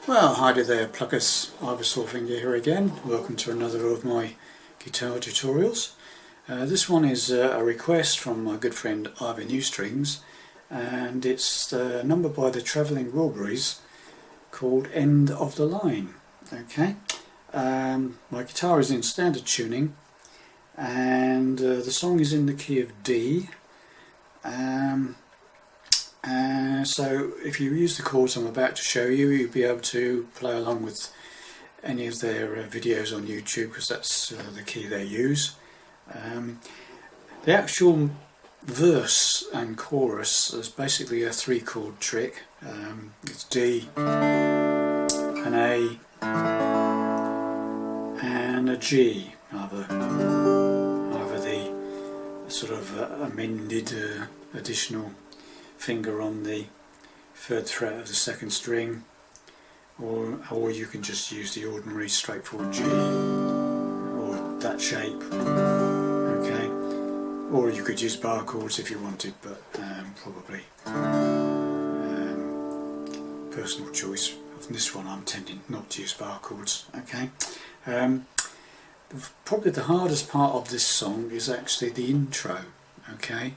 Well, hi there pluckers, Ivysaurfinger here again. Welcome to another of my guitar tutorials. This one is a request from my good friend Ivy Newstrings, and it's a number by the Travelling Wilburys called End of the Line. Okay, my guitar is in standard tuning, and the song is in the key of D. So if you use the chords I'm about to show you, you'll be able to play along with any of their videos on YouTube, because that's the key they use. The actual verse and chorus is basically a 3-chord trick. It's D, an A and a G, either the sort of amended additional finger on the 3rd fret of the 2nd string, or you can just use the ordinary straightforward G or that shape. Okay, or you could use bar chords if you wanted, but probably personal choice. On this one I'm tending not to use bar chords. Okay, probably the hardest part of this song is actually the intro. Okay,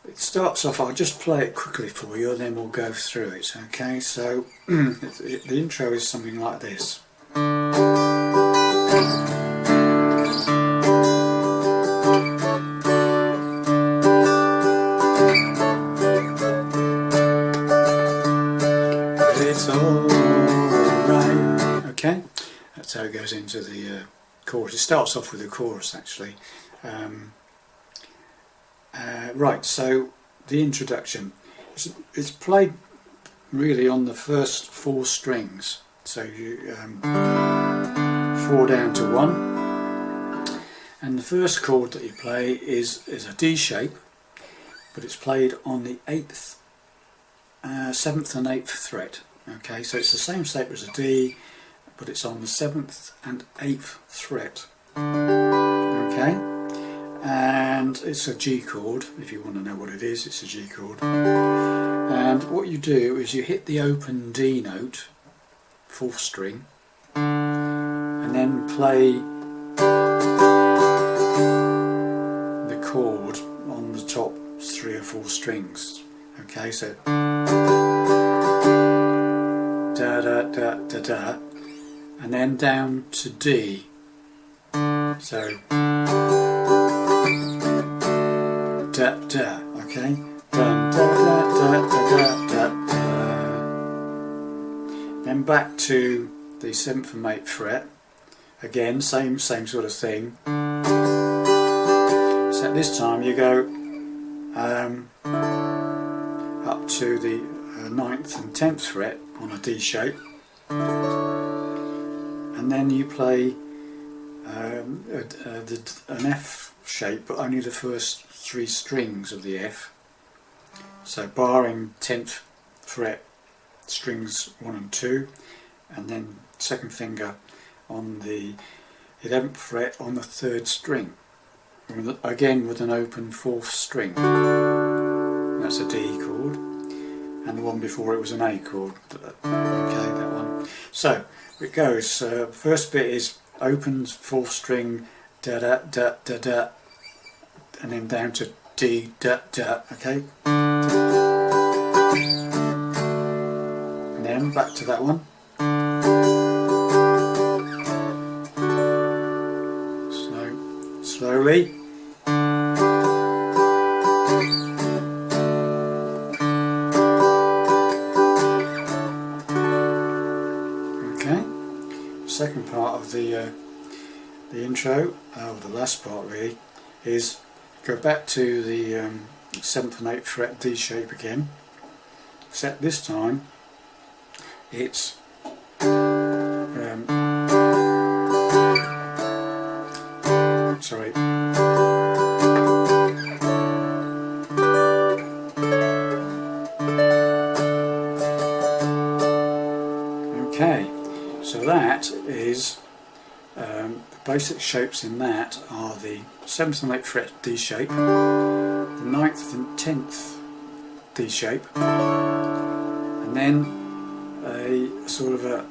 it starts off, I'll just play it quickly for you and then we'll go through it. Okay, so the intro is something like this. It's alright. Okay, that's how it goes into the chorus. It starts off with the chorus actually. Right, so the introduction, it's played really on the first 4 strings, so you 4 down to 1, and the first chord that you play is a D shape, but it's played on the 8th, 7th and 8th fret. Okay, so it's the same shape as a D, but it's on the 7th and 8th fret. Okay, and it's a G chord. If you want to know what it is, it's a G chord. And what you do is you hit the open D note, 4th string, and then play the chord on the top 3 or 4 strings. Okay, so da da da da da, and then down to D. So da da, okay, dun, da da da da da da. Then back to the 7th and 8th fret. Again, same sort of thing. So this time you go up to the 9th and 10th fret on a D shape, and then you play an F shape, but only the first 3 strings of the F. So barring 10th fret, strings 1 and 2, and then 2nd finger on the 11th fret on the 3rd string, again with an open 4th string. That's a D chord, and the one before it was an A chord. Okay, that one. So it goes, first bit is open 4th string, da da da da da, and then down to D da da. Okay, and then back to that one. So slowly. Okay, second part of the intro, or the last part really, is go back to the 7th and 8th fret D shape again, except this time it's sorry, okay, so that is the basic shapes in that are the 7th and 8th fret D shape, the 9th and 10th D shape, and then a sort of a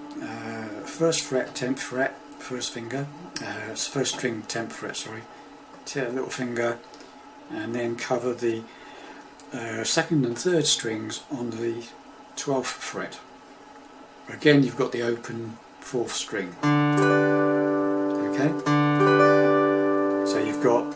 first fret, 10th fret, first finger, first string, 10th fret, sorry, little finger, and then cover the second and third strings on the 12th fret. Again, you've got the open 4th string. Okay, so you've got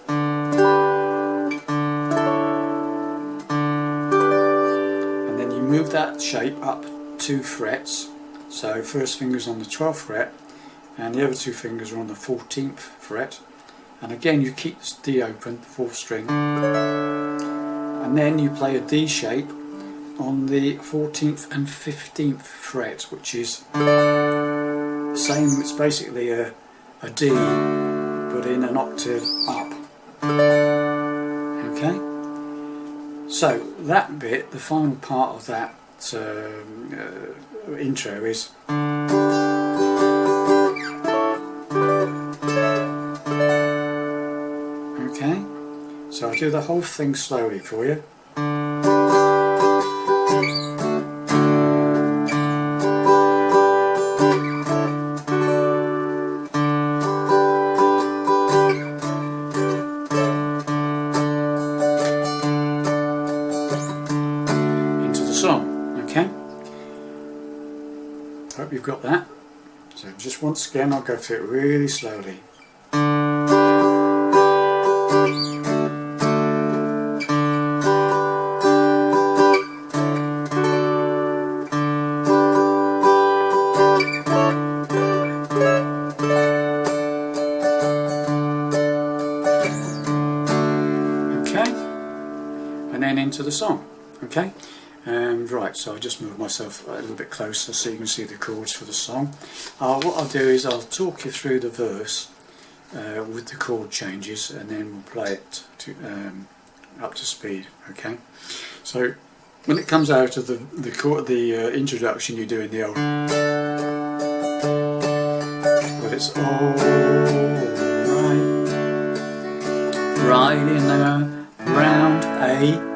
move that shape up 2 frets, so first finger's on the 12th fret and the other 2 fingers are on the 14th fret, and again you keep the D open, 4th string, and then you play a D shape on the 14th and 15th fret, which is the same. It's basically a D but in an octave up. Okay, so that bit, the final part of that intro is okay, so I'll do the whole thing slowly for you. Okay, hope you've got that. So just once again, I'll go through it really slowly. Okay, and then into the song. Okay. Right, so I'll just move myself a little bit closer so you can see the chords for the song. What I'll do is I'll talk you through the verse with the chord changes, and then we'll play it to, up to speed. Okay, so when it comes out of the introduction, you do in the old. But it's all right in the round A.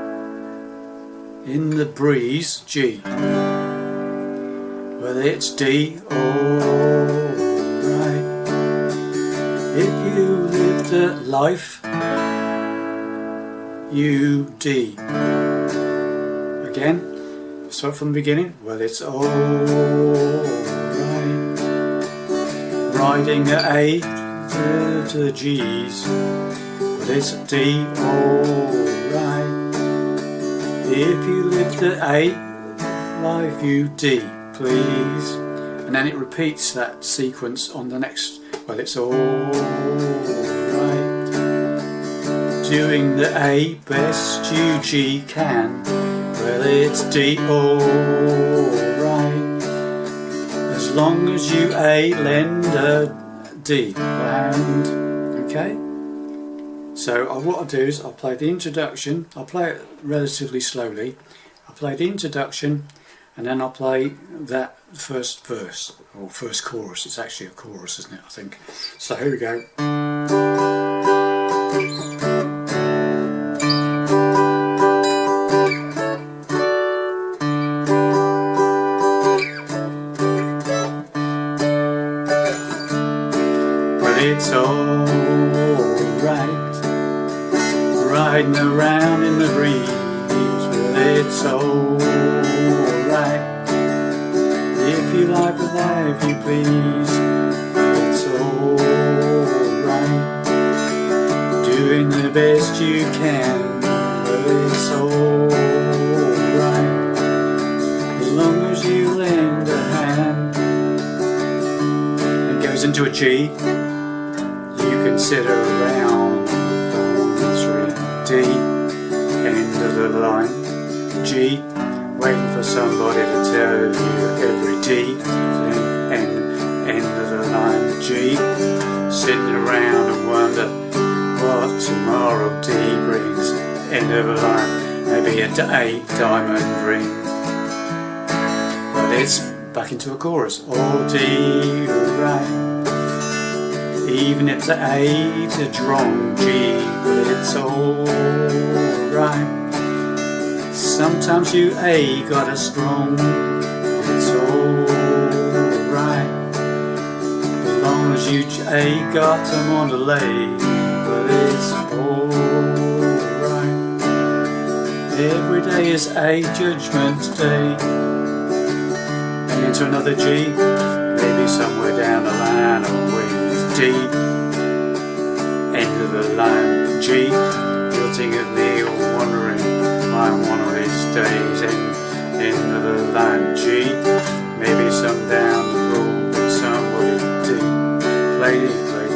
In the breeze, G. Well, it's D, alright. If you lived a life, you D. Again, start from the beginning. Well, it's alright. Riding a A to the G's. Well, it's D, alright. If you lived at A, life you D, please. And then it repeats that sequence on the next. Well, it's alright. Doing the A best you G can. Well, it's D, alright. As long as you A, lend a D. And, okay? So what I'll do is I'll play the introduction. I'll play it relatively slowly. I'll play the introduction and then I'll play that first verse, or first chorus. It's actually a chorus, isn't it, I think. So here we go. Well, it's alright. Riding around in the breeze, well, it's alright. If you like the life you please, it's alright. Doing the best you can, well, it's alright. As long as you lend a hand. It goes into a G. You can sit around. D, end of the line. G, waiting for somebody to tell you every D. Then end of the line. G, sitting around and wonder what tomorrow D brings. End of the line, maybe a diamond ring. But it's back into a chorus. All D, right. Even if the A to drong G, but it's alright. Sometimes you ain't got a strong, it's alright. As long as you ain't got them on the lay, but it's alright. Every day is a judgment day. And into another G, maybe somewhere down the line, always D. End of the line, G. You'll think of me or wondering why one of these days. End of the line, G. Maybe some down the road, somebody D. Play,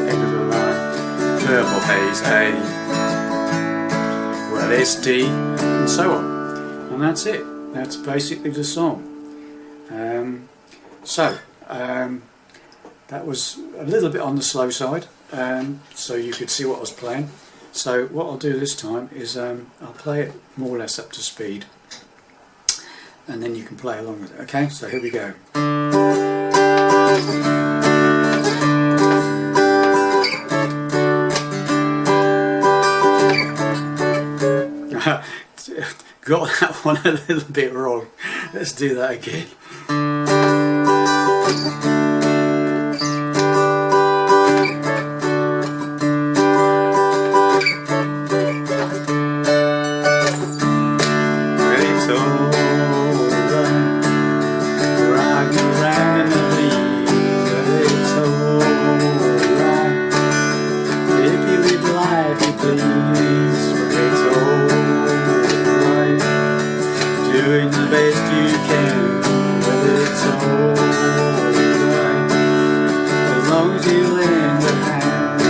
end of the line. Purple haze, A. Well, it's D, and so on. And that's it. That's basically the song. That was a little bit on the slow side, so you could see what I was playing. So what I'll do this time is I'll play it more or less up to speed, and then you can play along with it. Okay, so here we go. Got that one a little bit wrong. Let's do that again. Doing the best you can, but it's alright, as long as you lend a hand.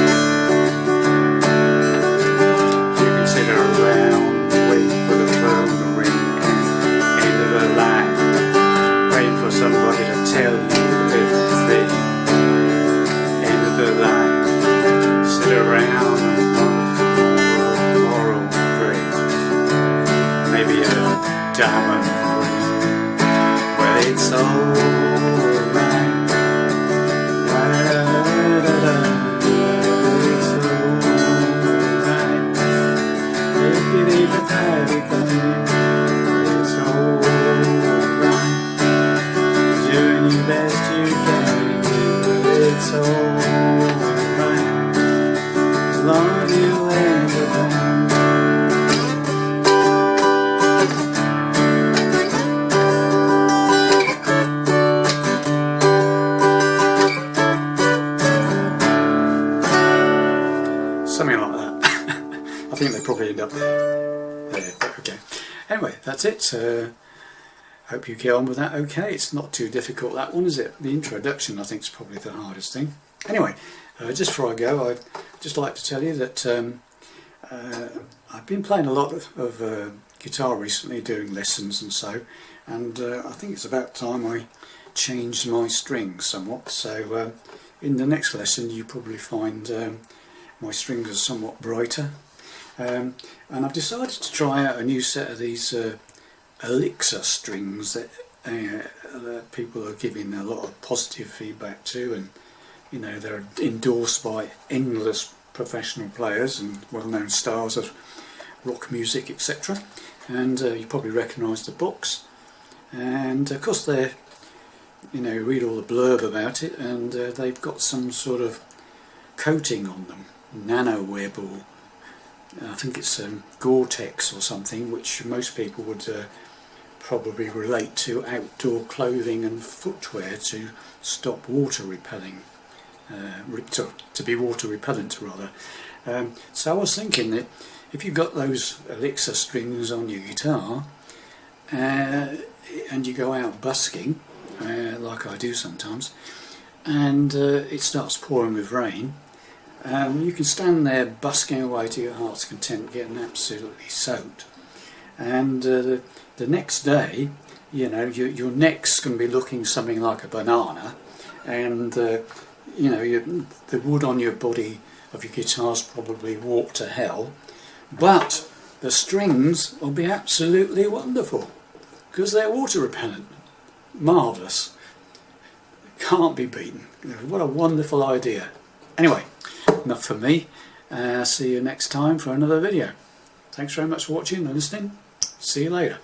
You can sit around, wait for the phone to ring, and end of the line, wait for somebody to tell you everything. End of the line, sit around and moral break, maybe a diamond ring. Well, it's alright. It's alright. If you leave it everything, it's alright. Doing your best you can, but it's alright. As long as you lend a hand. Something like that. I think they probably end up there. Okay. Anyway, that's it. Hope you get on with that okay. It's not too difficult, that one, is it? The introduction, I think, is probably the hardest thing. Anyway, just before I go, I'd just like to tell you that I've been playing a lot of guitar recently, doing lessons and so, and I think it's about time I changed my strings somewhat. So in the next lesson you probably find my strings are somewhat brighter, and I've decided to try out a new set of these elixir strings that people are giving a lot of positive feedback to, and you know, they're endorsed by endless professional players and well-known stars of rock music, etc. And you probably recognise the box, and of course they're, you know, read all the blurb about it, and they've got some sort of coating on them, nanoweb, or I think it's Gore-Tex or something, which most people would probably relate to outdoor clothing and footwear to stop water repelling, to be water repellent rather. So I was thinking that if you've got those elixir strings on your guitar and you go out busking, like I do sometimes, and it starts pouring with rain, you can stand there busking away to your heart's content, getting absolutely soaked, and the next day, you know, your neck's going to be looking something like a banana, and you know, the wood on your body of your guitar's probably warped to hell, but the strings will be absolutely wonderful because they're water repellent. Marvellous. Can't be beaten. What a wonderful idea. Anyway, enough for me. See you next time for another video. Thanks very much for watching and listening. See you later.